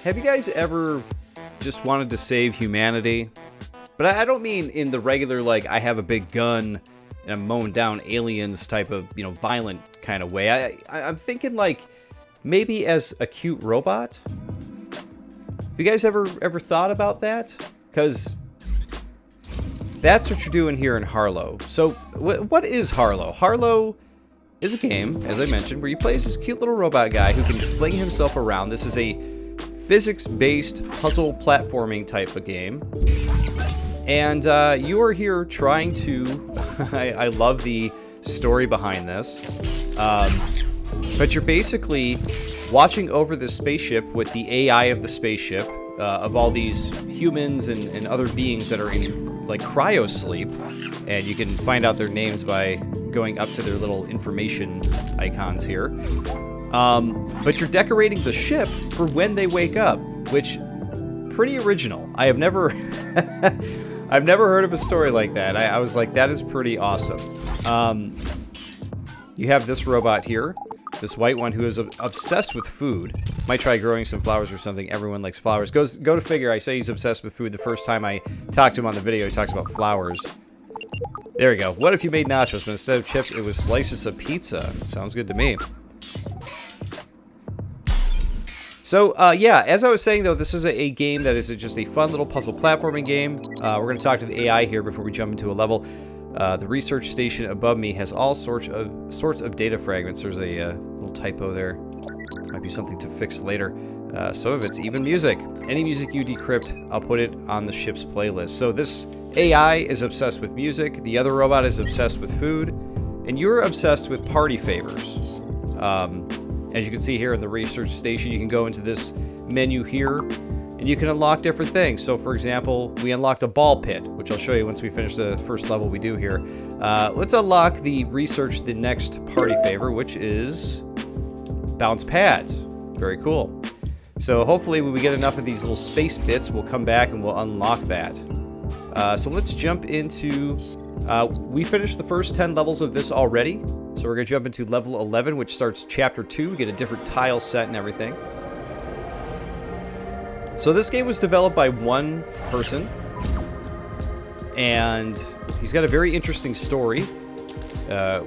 Have you guys ever just wanted to save humanity? But I don't mean in the regular, like, I have a big gun and I'm mowing down aliens type of, violent kind of way. I'm thinking, like, maybe as a cute robot? Have you guys ever thought about that? Because that's what you're doing here in Harlow. So, what is Harlow? Harlow is a game, as I mentioned, where you play as this cute little robot guy who can fling himself around. This is a physics-based puzzle platforming type of game. And you are here trying to... I love the story behind this. But you're basically watching over the spaceship with the AI of the spaceship, of all these humans and other beings that are in, like, cryo-sleep. And you can find out their names by going up to their little information icons here. But you're decorating the ship for when they wake up, which... pretty original. I have never... I've never heard of a story like that. I was like, that is pretty awesome. You have this robot here, this white one who is obsessed with food. Might try growing some flowers or something. Everyone likes flowers. Go to figure. I say he's obsessed with food. The first time I talked to him on the video, he talks about flowers. There we go. What if you made nachos, but instead of chips, it was slices of pizza? Sounds good to me. So, yeah, as I was saying, though, this is a game that is just a fun little puzzle platforming game. We're going to talk to the AI here before we jump into a level. The research station above me has all sorts of data fragments. There's a little typo there. Might be something to fix later. Some of it's even music. Any music you decrypt, I'll put it on the ship's playlist. So this AI is obsessed with music. The other robot is obsessed with food. And you're obsessed with party favors. As you can see here in the research station, you can go into this menu here, and you can unlock different things. So, for example, we unlocked a ball pit, which I'll show you once we finish the first level we do here. Let's unlock the next party favor, which is bounce pads. Very cool. So hopefully when we get enough of these little space bits, we'll come back and we'll unlock that. So let's jump into... we finished the first 10 levels of this already. So we're going to jump into level 11, which starts chapter 2. We get a different tile set and everything. So this game was developed by one person. And he's got a very interesting story,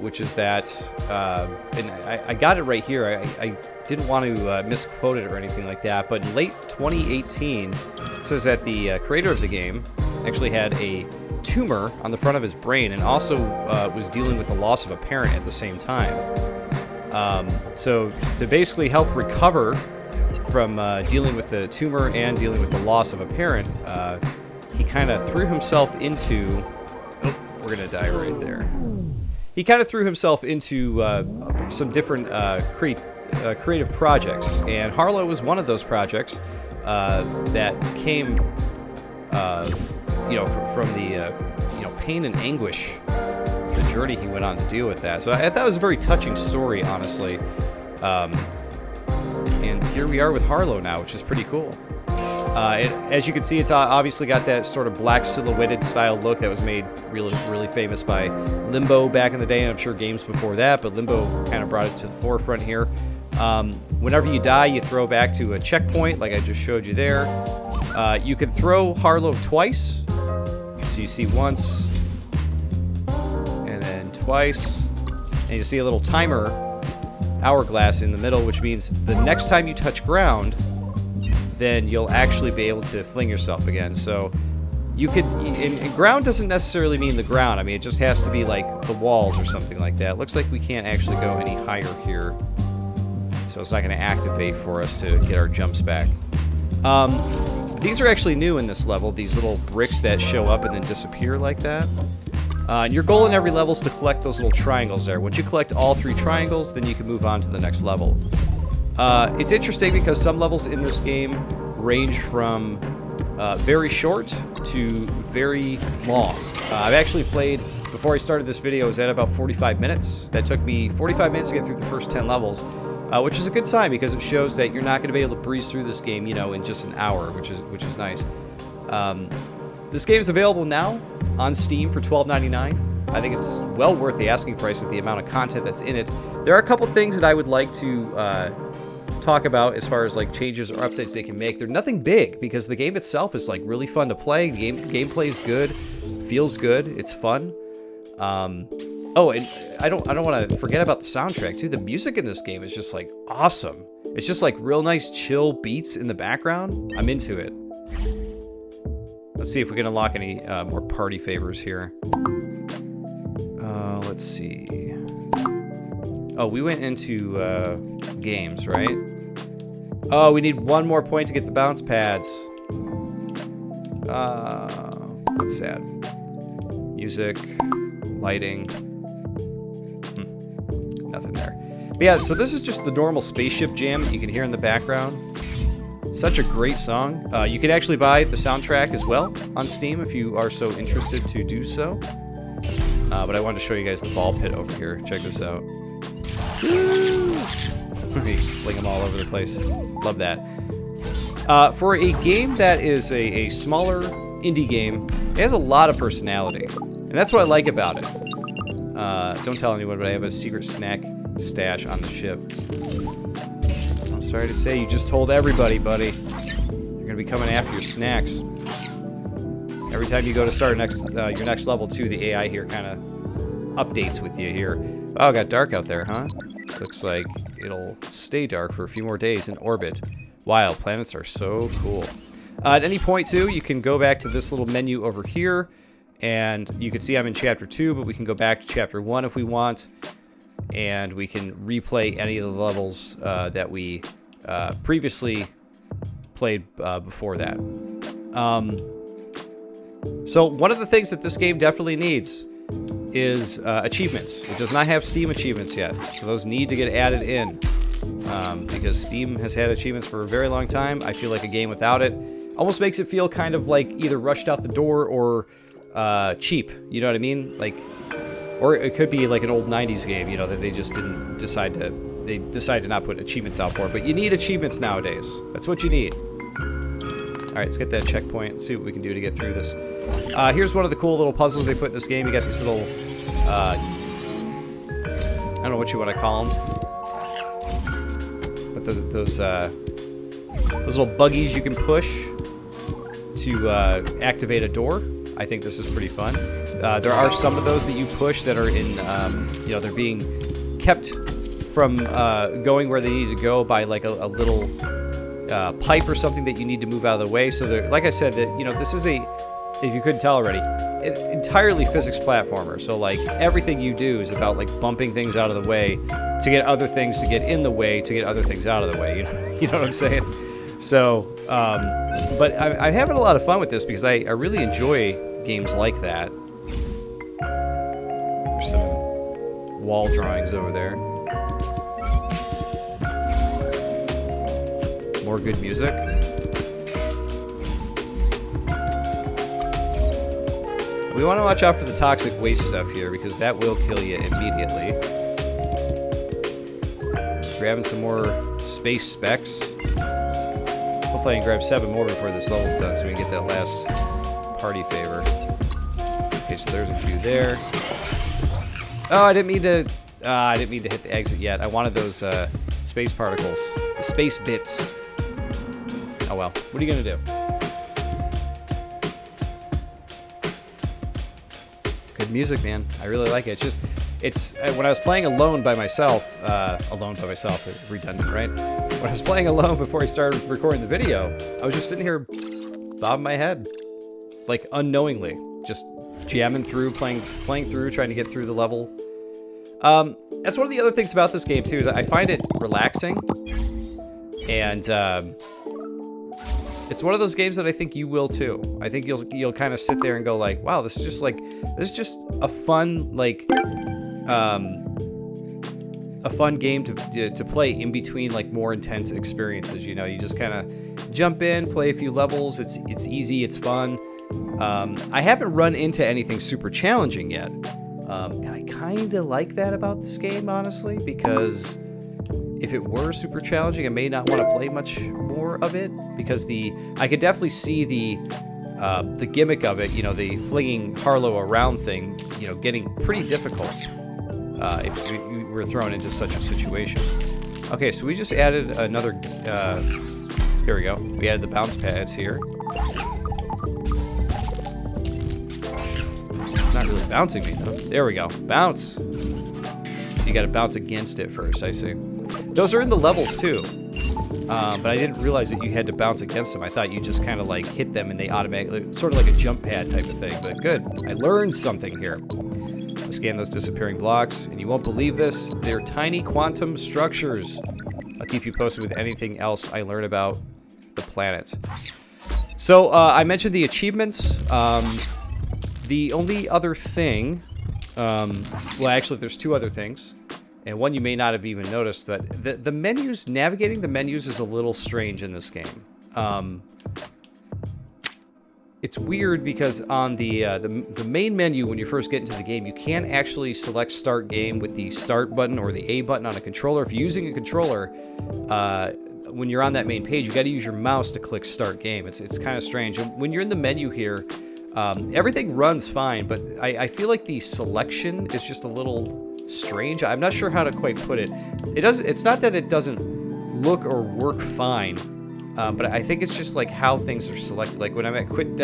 which is that... and I got it right here. I didn't want to misquote it or anything like that. But in late 2018, it says that the creator of the game actually had a tumor on the front of his brain and also was dealing with the loss of a parent at the same time. So to basically help recover from dealing with the tumor and dealing with the loss of a parent, he kind of threw himself into... Oh, we're going to die right there. He kind of threw himself into some different creative projects, and Harlow was one of those projects that came... from the, pain and anguish, the journey he went on to deal with that. So I thought it was a very touching story, honestly. And here we are with Harlow now, which is pretty cool. As you can see, it's obviously got that sort of black silhouetted style look that was made really, really famous by Limbo back in the day, and I'm sure games before that, but Limbo kind of brought it to the forefront here. Whenever you die, you throw back to a checkpoint, like I just showed you there. You can throw Harlow twice. So you see once, and then twice, and you see a little timer hourglass in the middle, which means the next time you touch ground, then you'll actually be able to fling yourself again. So you could, and ground doesn't necessarily mean the ground. I mean, it just has to be like the walls or something like that. Looks like we can't actually go any higher here, so it's not going to activate for us to get our jumps back. These are actually new in this level, these little bricks that show up and then disappear like that. And your goal in every level is to collect those little triangles there. Once you collect all 3 triangles, then you can move on to the next level. It's interesting because some levels in this game range from very short to very long. I've actually played, before I started this video, I was at about 45 minutes. That took me 45 minutes to get through the first 10 levels. Which is a good sign because it shows that you're not going to be able to breeze through this game, in just an hour, which is nice. This game is available now on Steam for $12.99. I think it's well worth the asking price with the amount of content that's in it. There are a couple things that I would like to talk about as far as like changes or updates they can make. They're nothing big because the game itself is like really fun to play. The gameplay is good, feels good, it's fun. Oh, and I don't want to forget about the soundtrack too. The music in this game is just like awesome. It's just like real nice chill beats in the background. I'm into it. Let's see if we can unlock any more party favors here. Let's see. Oh, we went into games, right? Oh, we need one more point to get the bounce pads. That's sad. Music, lighting. Nothing there. But yeah, so this is just the normal spaceship jam that you can hear in the background. Such a great song. You can actually buy the soundtrack as well on Steam if you are so interested to do so. But I wanted to show you guys the ball pit over here. Check this out. Fling them all over the place. Love that. For a game that is a smaller indie game, it has a lot of personality. And that's what I like about it. Don't tell anyone, but I have a secret snack stash on the ship. I'm sorry to say, you just told everybody, buddy. You're gonna be coming after your snacks. Every time you go to start your next level, too, the AI here kind of updates with you here. Oh, it got dark out there, huh? Looks like it'll stay dark for a few more days in orbit. Wow, planets are so cool. At any point, too, you can go back to this little menu over here, and you can see I'm in Chapter 2, but we can go back to Chapter 1 if we want, and we can replay any of the levels that we previously played before that. So one of the things that this game definitely needs is achievements. It does not have Steam achievements yet, so those need to get added in. Because Steam has had achievements for a very long time. I feel like a game without it almost makes it feel kind of like either rushed out the door or cheap. You know what I mean? Like, or it could be like an old 90s game, you know, that they just didn't decide to... They decided to not put achievements out for. But you need achievements nowadays. That's what you need. Alright, let's get that checkpoint and see what we can do to get through this. Here's one of the cool little puzzles they put in this game. You got these little... I don't know what you want to call them. But those little buggies you can push to activate a door. I think this is pretty fun. There are some of those that you push that are in, you know, they're being kept from going where they need to go by like a little pipe or something that you need to move out of the way. So, like I said, that, you know, this is a, if you couldn't tell already, an entirely physics platformer. So like everything you do is about like bumping things out of the way to get other things to get in the way to get other things out of the way. You know what I'm saying? So, but I'm having a lot of fun with this because I really enjoy games like that. There's some wall drawings over there. More good music. We want to watch out for the toxic waste stuff here because that will kill you immediately. Grabbing some more space specs. Hopefully I can grab 7 more before this level's done so we can get that last party favor. Okay, so there's a few there. Oh, I didn't mean to hit the exit yet. I wanted those space particles, the space bits. Oh well, what are you gonna do? Good music, man. I really like it. It's when I was playing alone by myself, redundant, right? When I was playing alone before I started recording the video, I was just sitting here bobbing my head, like unknowingly, just jamming through, playing through, trying to get through the level. That's one of the other things about this game too, is I find it relaxing, and it's one of those games that I think you will too. I think you'll kind of sit there and go like, wow, this is just a fun a fun game to play in between like more intense experiences. You know, you just kind of jump in, play a few levels. It's easy, it's fun. I haven't run into anything super challenging yet, and I kind of like that about this game, honestly, because if it were super challenging, I may not want to play much more of it, because I could definitely see the gimmick of it, you know, the flinging Harlow around thing, you know, getting pretty difficult if we were thrown into such a situation. Okay, so we just added another, here we go. We added the bounce pads here. It's not really bouncing me, though. There we go. Bounce. You gotta bounce against it first, I see. Those are in the levels, too. But I didn't realize that you had to bounce against them. I thought you just kind of like hit them and they automatically, sort of like a jump pad type of thing. But good, I learned something here. I scan those disappearing blocks, and you won't believe this. They're tiny quantum structures. I'll keep you posted with anything else I learn about the planet. So I mentioned the achievements. The only other thing, well, actually, there's two other things. And one you may not have even noticed, that the menus, navigating the menus is a little strange in this game. It's weird because on the main menu, when you first get into the game, you can't actually select Start Game with the Start button or the A button on a controller. If you're using a controller, when you're on that main page, you got to use your mouse to click Start Game. It's kind of strange. And when you're in the menu here, everything runs fine, but I feel like the selection is just a little strange. I'm not sure how to quite put it. It's not that it doesn't look or work fine, but I think it's just like how things are selected. Like when I'm at quit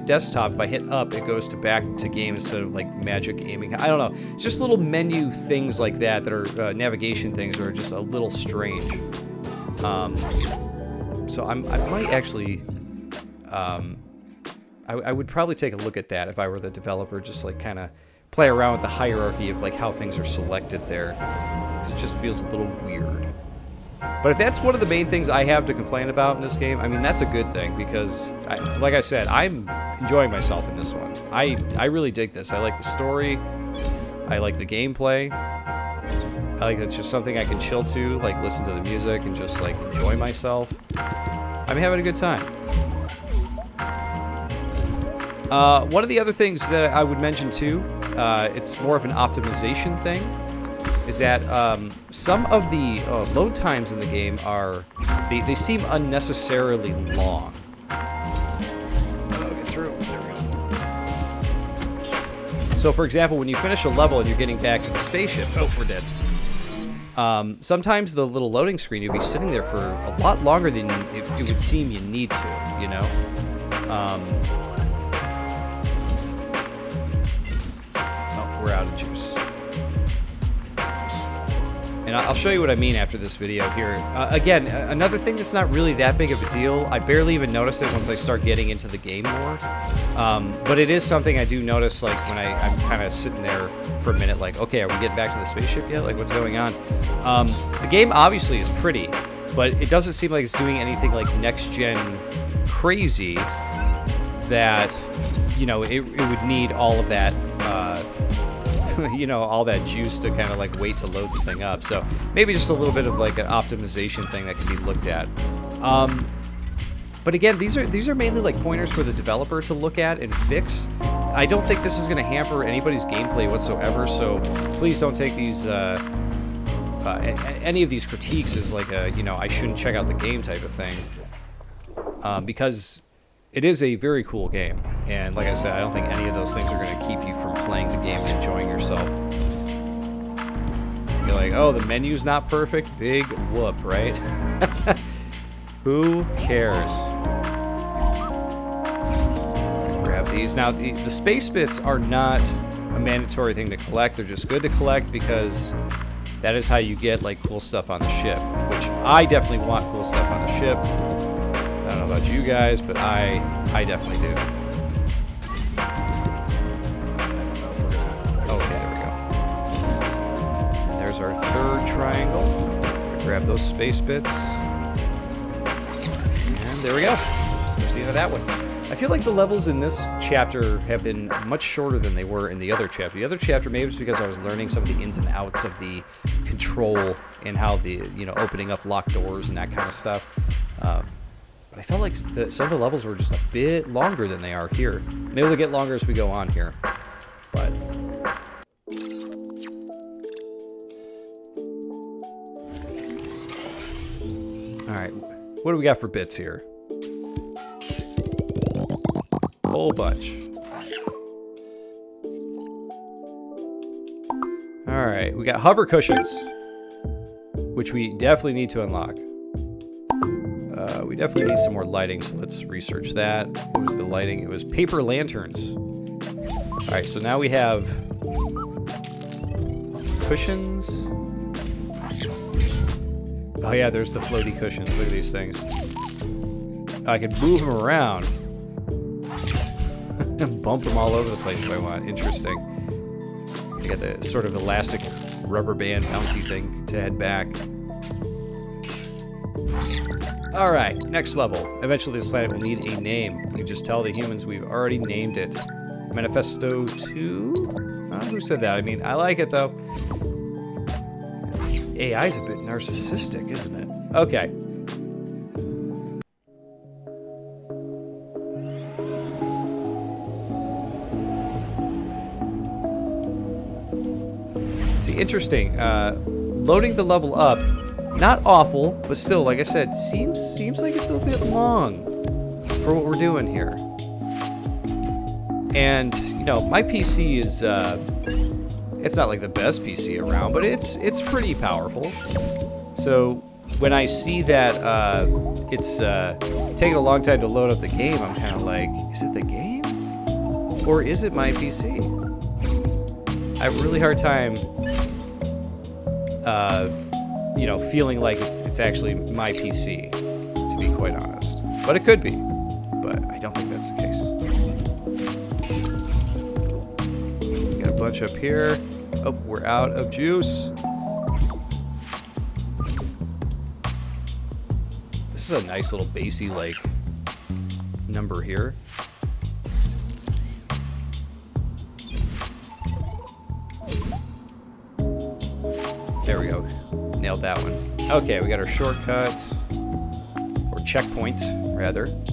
desktop, if I hit up, it goes to back to game instead of like magic aiming. I don't know. It's just little menu things like that are navigation things are just a little strange. So I might actually, I would probably take a look at that if I were the developer, just like kind of play around with the hierarchy of like how things are selected there. It just feels a little weird. But if that's one of the main things I have to complain about in this game, I mean, that's a good thing because, like I said, I'm enjoying myself in this one. I really dig this. I like the story. I like the gameplay. I like it's just something I can chill to, like listen to the music and just like enjoy myself. I'm having a good time. One of the other things that I would mention too, it's more of an optimization thing, is that some of the load times in the game are, they seem unnecessarily long. Oh, get through. There we go. So for example, when you finish a level and you're getting back to the spaceship, oh, we're dead. Sometimes the little loading screen, you'll be sitting there for a lot longer than it would seem you need to, you know? We're out of juice. And I'll show you what I mean after this video here. Again, another thing that's not really that big of a deal. I barely even notice it once I start getting into the game more. But it is something I do notice, like, when I'm kind of sitting there for a minute, like, okay, are we getting back to the spaceship yet? Like, what's going on? The game obviously is pretty, but it doesn't seem like it's doing anything, like, next-gen crazy that, you know, it would need all of that, you know, all that juice to kind of like wait to load the thing up. So maybe just a little bit of like an optimization thing that can be looked at. But again, these are mainly like pointers for the developer to look at and fix. I don't think this is going to hamper anybody's gameplay whatsoever. So please don't take these any of these critiques as like a, you know, I shouldn't check out the game type of thing, because it is a very cool game, and like I said, I don't think any of those things are going to keep you from playing the game and enjoying yourself. You're like, oh, the menu's not perfect? Big whoop, right? Who cares? Grab these. Now, the space bits are not a mandatory thing to collect. They're just good to collect because that is how you get like cool stuff on the ship, which I definitely want cool stuff on the ship. I don't know about you guys, but I definitely do. I don't know if we're gonna... Oh, okay, there we go. And there's our third triangle. Grab those space bits. And there we go. There's the end of that one. I feel like the levels in this chapter have been much shorter than they were in the other chapter. The other chapter, maybe it's because I was learning some of the ins and outs of the control and how the, you know, opening up locked doors and that kind of stuff. But I felt like some of the levels were just a bit longer than they are here. Maybe they'll get longer as we go on here. But... Alright, what do we got for bits here? Whole bunch. Alright, we got hover cushions, which we definitely need to unlock. We definitely need some more lighting, so let's research that. What was the lighting? It was paper lanterns. Alright, so now we have cushions. Oh yeah, there's the floaty cushions. Look at these things. I can move them around. And bump them all over the place if I want. Interesting. I got the sort of elastic rubber band bouncy thing to head back. Alright, next level. Eventually this planet will need a name. We can just tell the humans we've already named it. Manifesto 2? Who said that? I mean, I like it though. AI's a bit narcissistic, isn't it? Okay. See, interesting. Loading the level up. Not awful, but still, like I said, seems like it's a bit long for what we're doing here. And, you know, my PC is, it's not like the best PC around, but it's pretty powerful. So when I see that it's taking a long time to load up the game, I'm kind of like, is it the game? Or is it my PC? I have a really hard time you know, feeling like it's actually my PC, to be quite honest. But it could be. But I don't think that's the case. Got a bunch up here. Oh, we're out of juice. This is a nice little bassy, like, number here. There we go. Nailed that one. Okay, we got our shortcut. Or checkpoint, rather. Hit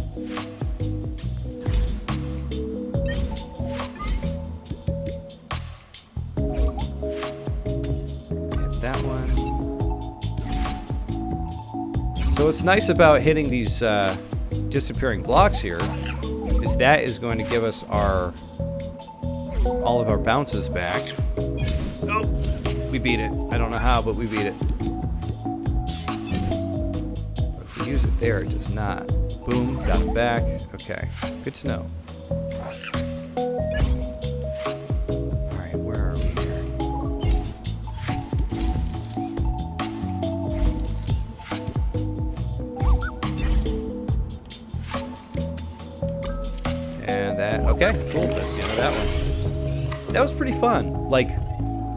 that one. So what's nice about hitting these disappearing blocks here is that is going to give us all of our bounces back. Oh, we beat it. I don't know how, but we beat it. If we use it there, it does not. Boom, got it back. Okay, good to know. Alright, where are we here? And that, okay, cool, that's the end of that one. That was pretty fun. Like,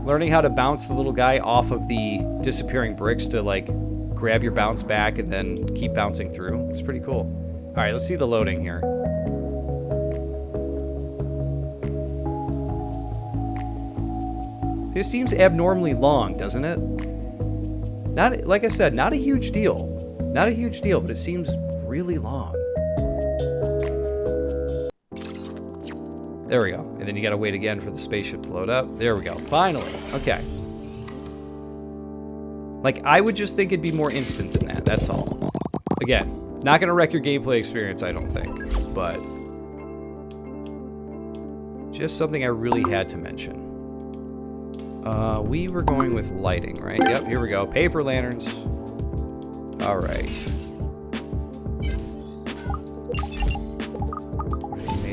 learning how to bounce the little guy off of the disappearing bricks to, like, grab your bounce back and then keep bouncing through. It's pretty cool. Alright, let's see the loading here. This seems abnormally long, doesn't it? Not, like I said, not a huge deal. Not a huge deal, but it seems really long. There we go. And then you gotta wait again for the spaceship to load up. There we go. Finally. Okay. Like, I would just think it'd be more instant than that. That's all. Again, not gonna wreck your gameplay experience, I don't think. But just something I really had to mention. We were going with lighting, right? Yep, here we go. Paper lanterns. Alright.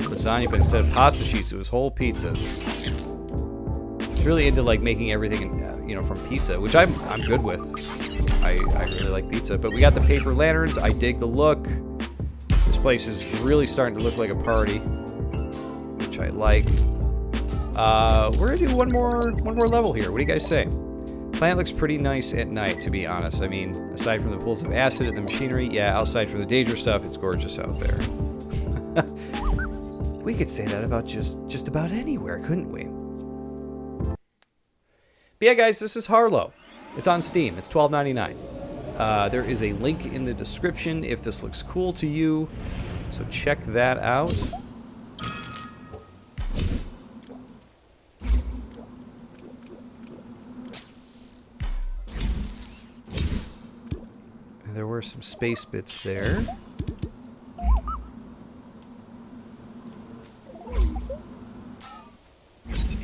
Lasagna, but instead of pasta sheets, it was whole pizzas. It's really into like making everything, you know, from pizza, which I'm good with. I really like pizza, but we got the paper lanterns. I dig the look. This place is really starting to look like a party, which I like. We're gonna do one more level here. What do you guys say? Planet looks pretty nice at night, to be honest. I mean, aside from the pools of acid and the machinery, yeah, outside from the dangerous stuff, it's gorgeous out there. We could say that about just about anywhere, couldn't we? But yeah, guys, this is Harlow. It's on Steam. It's $12.99. There is a link in the description if this looks cool to you, so check that out. There were some space bits there.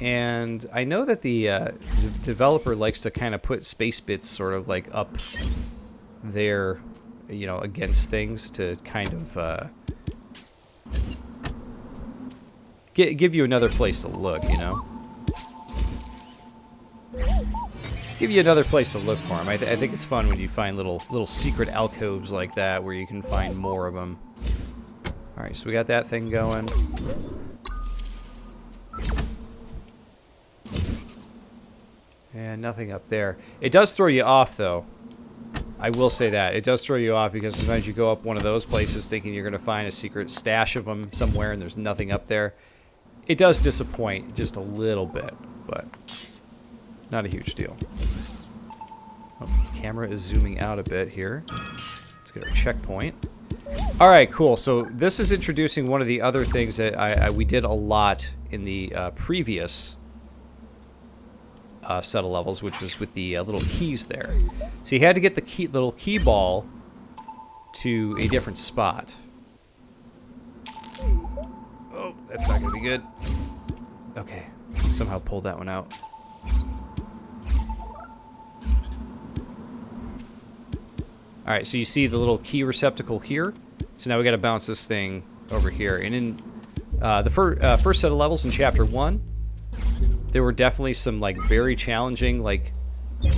And I know that the developer likes to kind of put space bits sort of like up there, you know, against things to kind of give you another place to look, you know? Give you another place to look for them. I think it's fun when you find little secret alcoves like that where you can find more of them. All right, so we got that thing going. And nothing up there. It does throw you off, though. I will say that. It does throw you off because sometimes you go up one of those places thinking you're going to find a secret stash of them somewhere and there's nothing up there. It does disappoint just a little bit, but not a huge deal. Oh, the camera is zooming out a bit here. Let's get our checkpoint. All right, cool. So this is introducing one of the other things that we did a lot in the previous set of levels, which was with the little keys there. So you had to get the little key ball to a different spot. Oh, that's not gonna be good. Okay, somehow pulled that one out. All right, so you see the little key receptacle here. So now we got to bounce this thing over here. And in the first set of levels in Chapter 1, there were definitely some like very challenging like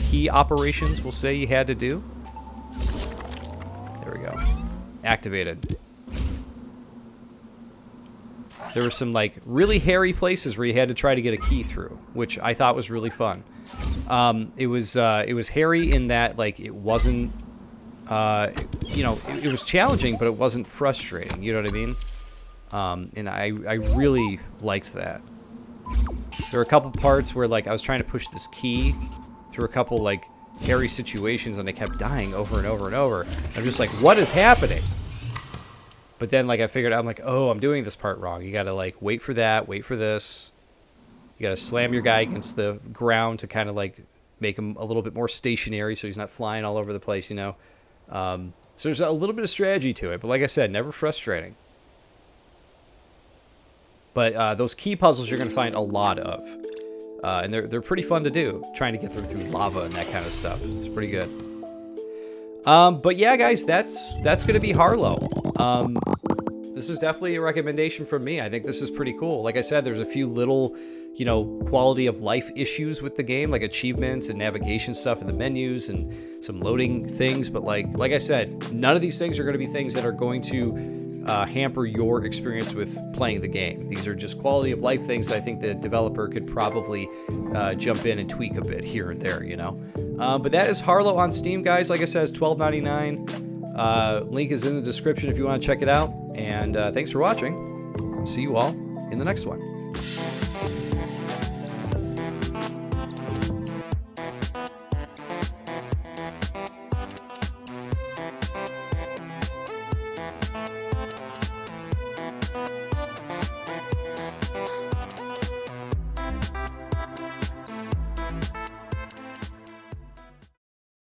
key operations, we'll say, you had to do. There we go. Activated. There were some like really hairy places where you had to try to get a key through, which I thought was really fun. It was hairy in that like it wasn't, you know, it was challenging, but it wasn't frustrating. You know what I mean? And I really liked that. There were a couple parts where like I was trying to push this key through a couple like hairy situations, and I kept dying over and over and over. I'm just like, what is happening? But then like I figured out, I'm like, oh, I'm doing this part wrong. You gotta like wait for that, wait for this. You gotta slam your guy against the ground to kind of like make him a little bit more stationary so he's not flying all over the place, you know. So there's a little bit of strategy to it, but like I said, never frustrating. But those key puzzles you're going to find a lot of. And they're pretty fun to do, trying to get through lava and that kind of stuff. It's pretty good. But yeah, guys, that's going to be Harlow. This is definitely a recommendation from me. I think this is pretty cool. Like I said, there's a few little, you know, quality of life issues with the game, like achievements and navigation stuff in the menus and some loading things. But like I said, none of these things are going to be things that are going to hamper your experience with playing the game. These are just quality of life things I think the developer could probably jump in and tweak a bit here and there, you know. But that is Harlow on Steam, guys. Like I said, it's $12.99. Link is in the description if you want to check it out. And thanks for watching. See you all in the next one.